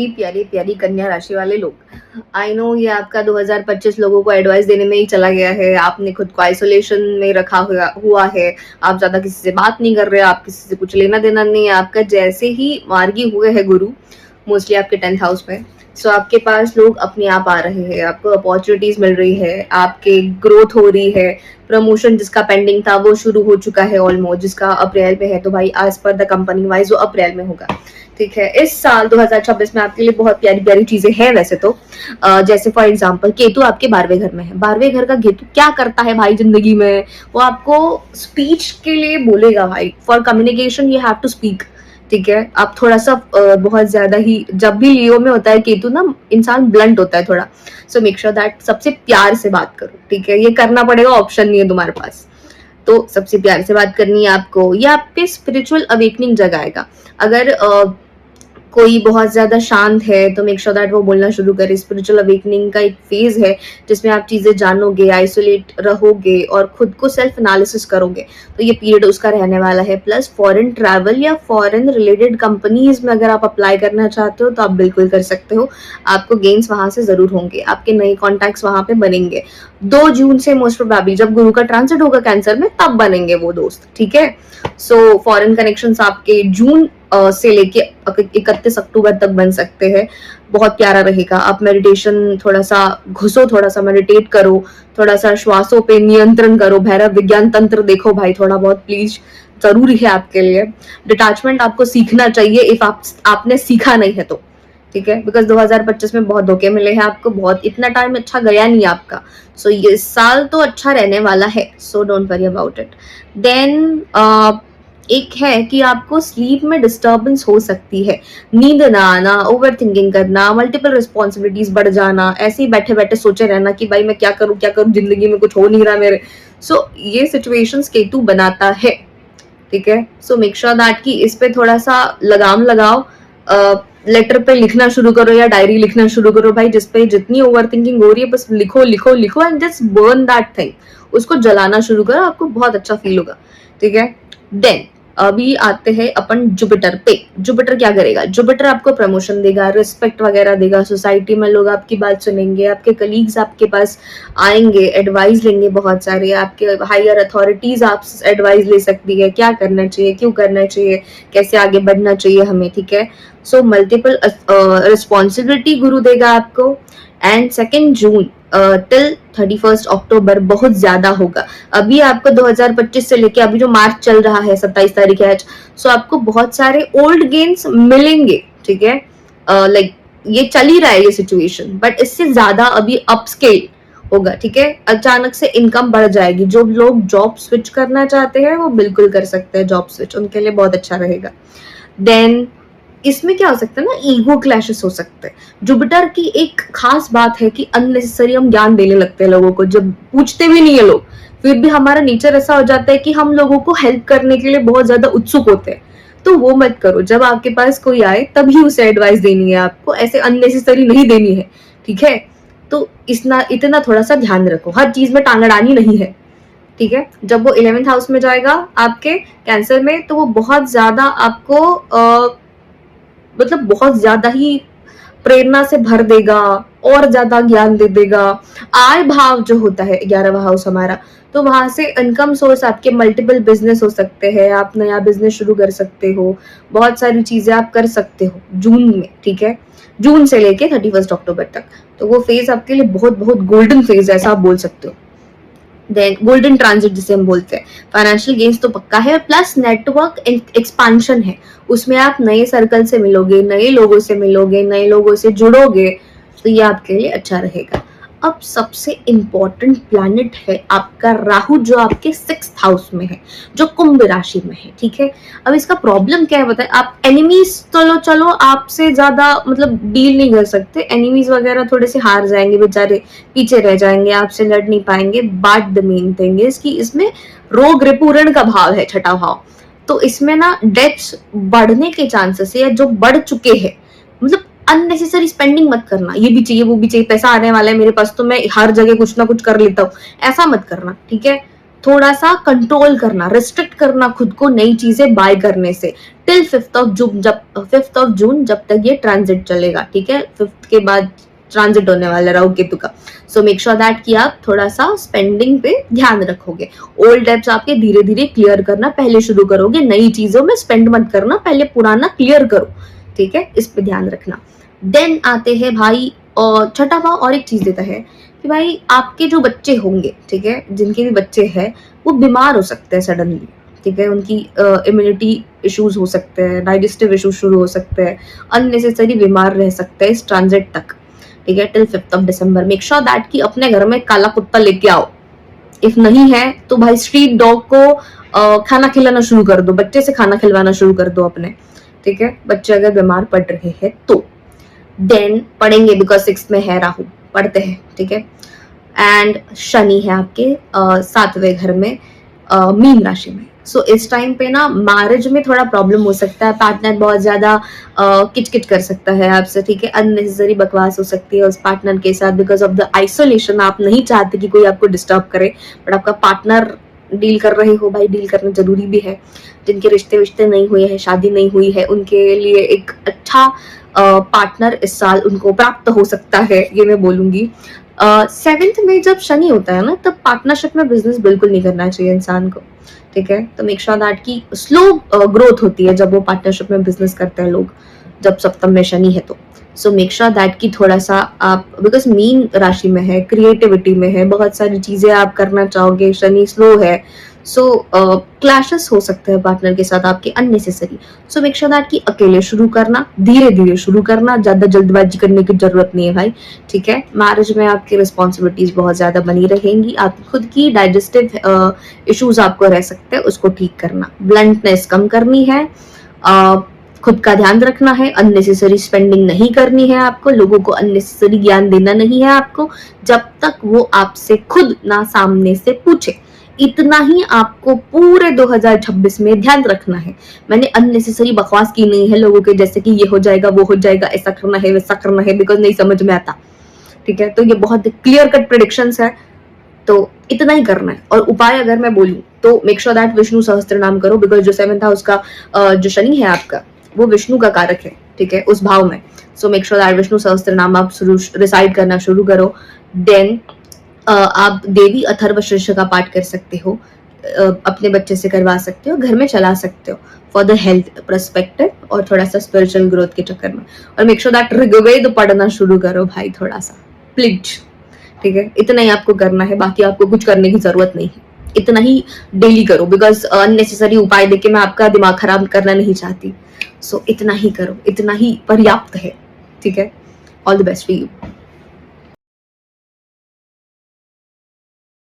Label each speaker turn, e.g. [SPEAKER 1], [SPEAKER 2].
[SPEAKER 1] प्यारी प्यारी कन्या राशि वाले लोग, आई नो ये आपका 2025 लोगों को एडवाइस देने में ही चला गया है। आपने खुद को आइसोलेशन में रखा हुआ है। आप ज्यादा किसी से बात नहीं कर रहे, आप किसी से कुछ लेना देना नहीं है आपका। जैसे ही मार्गी हुए हैं गुरु मोस्टली आपके 10th हाउस में, सो आपके पास लोग अपने आप आ रहे हैं, आपको अपॉर्चुनिटीज मिल रही है, आपके ग्रोथ हो रही है। प्रमोशन जिसका पेंडिंग था वो शुरू हो चुका है ऑलमोस्ट, जिसका अप्रैल में है तो भाई as per the company wise वो अप्रैल में होगा। ठीक है, इस साल 2026 में आपके लिए बहुत प्यारी प्यारी चीजें हैं वैसे तो। जैसे फॉर एग्जांपल केतु आपके 12वें घर में है। 12वें घर का केतु क्या करता है भाई जिंदगी में? वो आपको स्पीच के लिए बोलेगा भाई। For communication you have to speak. ठीक है, आप थोड़ा सा बहुत ज्यादा ही, जब भी लियो में होता है केतु ना, इंसान ब्लंट होता है थोड़ा। सो मेक श्योर दैट सबसे प्यार से बात करो। ठीक है, ये करना पड़ेगा, ऑप्शन नहीं है तुम्हारे पास। तो सबसे प्यार से बात करनी है आपको। ये आपके स्पिरिचुअल अवेकनिंग जगाएगा। अगर कोई बहुत ज्यादा शांत है तो मेक श्योर दैट वो बोलना शुरू करे। स्पिरिचुअल अवेकनिंग का एक फेज है जिसमें आप चीजें जानोगे, आइसोलेट रहोगे और खुद को सेल्फ एनालिसिस करोगे। तो ये पीरियड उसका रहने वाला है। प्लस फॉरेन ट्रैवल या फॉरेन रिलेटेड कंपनीज में अगर आप अप्लाई करना चाहते हो तो आप बिल्कुल कर सकते हो। आपको गेन्स वहां से जरूर होंगे, आपके नए कॉन्टैक्ट्स वहां पे बनेंगे। 2 जून से मोस्ट प्रोबेबली जब गुरु का ट्रांसिट होगा कैंसर में, तब बनेंगे वो दोस्त। ठीक है, सो फॉरेन कनेक्शंस आपके जून से लेके 31 अक्टूबर तक बन सकते हैं। बहुत प्यारा रहेगा। आप मेडिटेशन थोड़ा सा घुसो, थोड़ा सा मेडिटेट करो, थोड़ा सा श्वासों पे नियंत्रण करो, भैरव विज्ञान तंत्र देखो भाई थोड़ा बहुत प्लीज, जरूरी है आपके लिए। डिटैचमेंट आपको सीखना चाहिए इफ आपने सीखा नहीं है तो। ठीक है, बिकॉज 2025 में बहुत धोखे मिले हैं आपको, बहुत इतना टाइम अच्छा गया नहीं आपका। सो ये साल तो अच्छा रहने वाला है, so don't worry about it. Then एक है कि आपको स्लीप में डिस्टर्बेंस हो सकती है, नींद ना आना, ओवर थिंकिंग करना, मल्टीपल रिस्पॉन्सिबिलिटीज बढ़ जाना, ऐसे ही बैठे बैठे सोचे रहना कि भाई मैं क्या करूं जिंदगी में, कुछ हो नहीं रहा मेरे। सो ये सिचुएशंस केतु बनाता है। ठीक है, सो मेक श्योर दैट कि इस पे थोड़ा सा लगाम लगाओ। लेटर पे लिखना शुरू करो या डायरी लिखना शुरू करो भाई, जिसपे जितनी ओवर थिंकिंग हो रही है बस लिखो लिखो लिखो and just burn that thing. उसको जलाना शुरू करो, आपको बहुत अच्छा फील होगा। ठीक है, देन अभी आते हैं अपन जुपिटर पे। जुपिटर क्या करेगा? जुपिटर आपको प्रमोशन देगा, रिस्पेक्ट वगैरह देगा, सोसाइटी में लोग आपकी बात सुनेंगे, आपके कलीग्स आपके पास आएंगे, एडवाइस लेंगे बहुत सारे, आपके हायर अथॉरिटीज आपसे एडवाइस ले सकती है, क्या करना चाहिए, क्यों करना चाहिए, कैसे आगे बढ़ना चाहिए हमें। ठीक है, सो मल्टीपल रिस्पॉन्सिबिलिटी गुरु देगा आपको। एंड 2 जून टिल 31 अक्टूबर बहुत ज्यादा होगा। अभी आपको 2025 से लेके अभी जो मार्च चल रहा है, 27 तारीख है आज, सो आपको बहुत सारे ओल्ड गेन्स मिलेंगे। ठीक है, लाइक ये चल ही रहा है ये सिचुएशन, बट इससे ज्यादा अभी अपस्केल होगा। ठीक है, अचानक से इनकम बढ़ जाएगी। जो लोग जॉब स्विच करना चाहते हैं वो बिल्कुल कर सकते हैं जॉब स्विच, उनके लिए बहुत अच्छा रहेगा। देन इसमें क्या हो सकता है ना, ईगो क्लैशेस हो सकते हैं। जुपिटर की एक खास बात है कि अननेसेसरी हम ज्ञान देने लगते हैं लोगों को, जब पूछते भी नहीं है लोग, फिर भी हमारा नेचर ऐसा हो जाता है कि हम लोगों को हेल्प करने के लिए बहुत ज्यादा उत्सुक होते हैं। तो वो मत करो, जब आपके पास कोई आए तभी उसे एडवाइस देनी है आपको, ऐसे अननेसेसरी नहीं देनी है। ठीक है, तो इतना थोड़ा सा ध्यान रखो, हर चीज में टांग अड़ानी नहीं है। ठीक है, जब वो 11th हाउस में जाएगा आपके कैंसर में, तो वो बहुत ज्यादा आपको मतलब बहुत ज्यादा ही प्रेरणा से भर देगा और ज्यादा ज्ञान दे देगा। आय भाव जो होता है 11वां हाउस हमारा, तो वहां से इनकम सोर्स आपके मल्टीपल बिजनेस हो सकते हैं, आप नया बिजनेस शुरू कर सकते हो, बहुत सारी चीजें आप कर सकते हो जून में। ठीक है, जून से लेके 31 अक्टूबर तक, तो वो फेज आपके लिए बहुत बहुत गोल्डन फेज है, ऐसा आप बोल सकते हो। देन गोल्डन ट्रांजिट जिसे हम बोलते हैं, फाइनेंशियल गेन्स तो पक्का है, प्लस नेटवर्क एक्सपांशन है। उसमें आप नए सर्कल से मिलोगे, नए लोगों से मिलोगे, नए लोगों से जुड़ोगे, तो ये आपके लिए अच्छा रहेगा। अब सबसे इंपॉर्टेंट प्लैनेट है आपका राहु, जो आपके 6th हाउस में है, जो कुंभ राशि में है। ठीक है, अब इसका प्रॉब्लम क्या है बताए? आप एनिमीज चलो आपसे ज्यादा मतलब डील नहीं कर सकते, एनिमीज वगैरह थोड़े से हार जाएंगे बेचारे, पीछे रह जाएंगे, आपसे लड़ नहीं पाएंगे। But the main thing is कि इसमें रोग रिपुरण का भाव है, 6ठा भाव, तो इसमें ना डेथ्स बढ़ने के चांसेस है, या जो बढ़ चुके हैं। मतलब अननेसेसरी स्पेंडिंग मत करना, ये भी चाहिए वो भी चाहिए, पैसा आने वाला है मेरे पास तो मैं हर जगह कुछ ना कुछ कर लेता हूँ, ऐसा मत करना। ठीक है, थोड़ा सा कंट्रोल करना, रिस्ट्रिक्ट करना खुद को नई चीजें बाय करने से टिल 5th ऑफ जून, जब 5 जून जब तक ये ट्रांजिट चलेगा, ठीक है। 5 के बाद ट्रांजिट होने वाला राहु केतु का। सो मेक श्योर दैट कि आप थोड़ा सा स्पेंडिंग पे ध्यान रखोगे। ओल्ड डेब्ट्स आपके धीरे धीरे क्लियर करना पहले शुरू करोगे, नई चीजों में स्पेंड मत करना, पहले पुराना क्लियर करो, ठीक है, इस पे ध्यान रखना। देन आते हैं भाई, और छठा भाव और एक चीज देता है कि भाई आपके जो बच्चे होंगे, ठीक है, जिनके भी बच्चे हैं वो बीमार हो सकते हैं सडनली, ठीक है, उनकी इम्यूनिटी इश्यूज हो सकते हैं, डाइजेस्टिव इश्यूज शुरू हो सकते हैं, अननेसेसरी बीमार रह सकते हैं इस ट्रांजिट तक, ठीक है, till 5 December. Make sure that कि अपने घर में काला कुत्ता लेके आओ। इफ नहीं है तो भाई स्ट्रीट डॉग को खाना खिलाना शुरू कर दो, बच्चे से खाना खिलवाना शुरू कर दो अपने, ठीक है, बच्चे अगर बीमार पड़ रहे हैं तो। देन पढ़ेंगे बिकॉज 6 में है राहु, पढ़ते हैं, ठीक है। एंड शनि है आपके 7वें घर में, मीन राशि में। सो इस टाइम पे ना मैरिज में थोड़ा प्रॉब्लम हो सकता है, पार्टनर बहुत ज्यादा किचकिच कर सकता है आपसे, ठीक है, अननेसेसरी बकवास हो सकती है उस पार्टनर के साथ बिकॉज ऑफ द आइसोलेशन। आप नहीं चाहते कि कोई आपको डिस्टर्ब करे, बट आपका पार्टनर डील कर रहे हो, भाई डील करना जरूरी भी है। जिनके रिश्ते नहीं हुए हैं, शादी नहीं हुई है, उनके लिए एक अच्छा पार्टनर इस साल उनको प्राप्त हो सकता है, ये मैं बोलूंगी। 7th में जब शनि होता है ना, तब पार्टनरशिप में बिजनेस बिल्कुल नहीं करना चाहिए इंसान को, ठीक है। तो मेक श्योर दैट की स्लो ग्रोथ होती है जब वो पार्टनरशिप में बिजनेस करते हैं लोग, जब सप्तम में शनि है तो। सो मेक श्योर दैट की थोड़ा सा आप, बिकॉज मीन राशि में है, क्रिएटिविटी में है, बहुत सारी चीजें आप करना चाहोगे, शनि स्लो है, सो क्लैशेस हो सकते हैं पार्टनर के साथ आपके unnecessary. So make sure that कि अकेले शुरू करना, धीरे धीरे शुरू करना, ज्यादा जल्दबाजी करने की जरूरत नहीं है भाई, ठीक है। मैरिज में आपकी रिस्पॉन्सिबिलिटीज बहुत ज्यादा बनी रहेंगी, आप खुद की डाइजेस्टिव इश्यूज आपको रह सकते हैं, उसको ठीक करना, ब्लंटनेस कम करनी है, खुद का ध्यान रखना है, अननेसेसरी स्पेंडिंग नहीं करनी है आपको, लोगों को अननेसेसरी ज्ञान देना नहीं है आपको, जब तक वो आपसे खुद ना सामने से पूछे। इतना ही आपको पूरे 2026 में ध्यान रखना है। मैंने अननेसेसरी बकवास की नहीं है लोगों के जैसे कि ये हो जाएगा, वो हो जाएगा, ऐसा करना है, वैसा करना है, बिकॉज नहीं समझ में आता, ठीक है। तो ये बहुत क्लियर कट प्रेडिक्शंस है, तो इतना ही करना है। और उपाय अगर मैं बोलूं तो मेक श्योर दैट विष्णु सहस्त्र नाम करो, बिकॉज जो 7th हाउस का जो शनि है आपका, वो विष्णु का कारक है, ठीक है, उस भाव में। So make sure that Vishnu सहस्त्र नाम आप रिसाइड करना शुरू करो। देन आप देवी अथर्व शीर्ष का पाठ कर सकते हो, अपने बच्चे से करवा सकते हो, घर में चला सकते हो फॉर द हेल्थ परस्पेक्टिव और थोड़ा सा स्पिरिचुअल ग्रोथ के चक्कर में। और मेक श्योर दैट ऋग्वेद पढ़ना शुरू करो भाई, थोड़ा सा प्लीज, ठीक है। इतना ही आपको करना है, बाकी आपको कुछ करने की जरूरत नहीं है, इतना ही डेली करो, बिकॉज अननेसेसरी उपाय देके मैं आपका दिमाग खराब करना नहीं चाहती। सो इतना ही करो, इतना ही पर्याप्त है, ठीक है। All the best for you.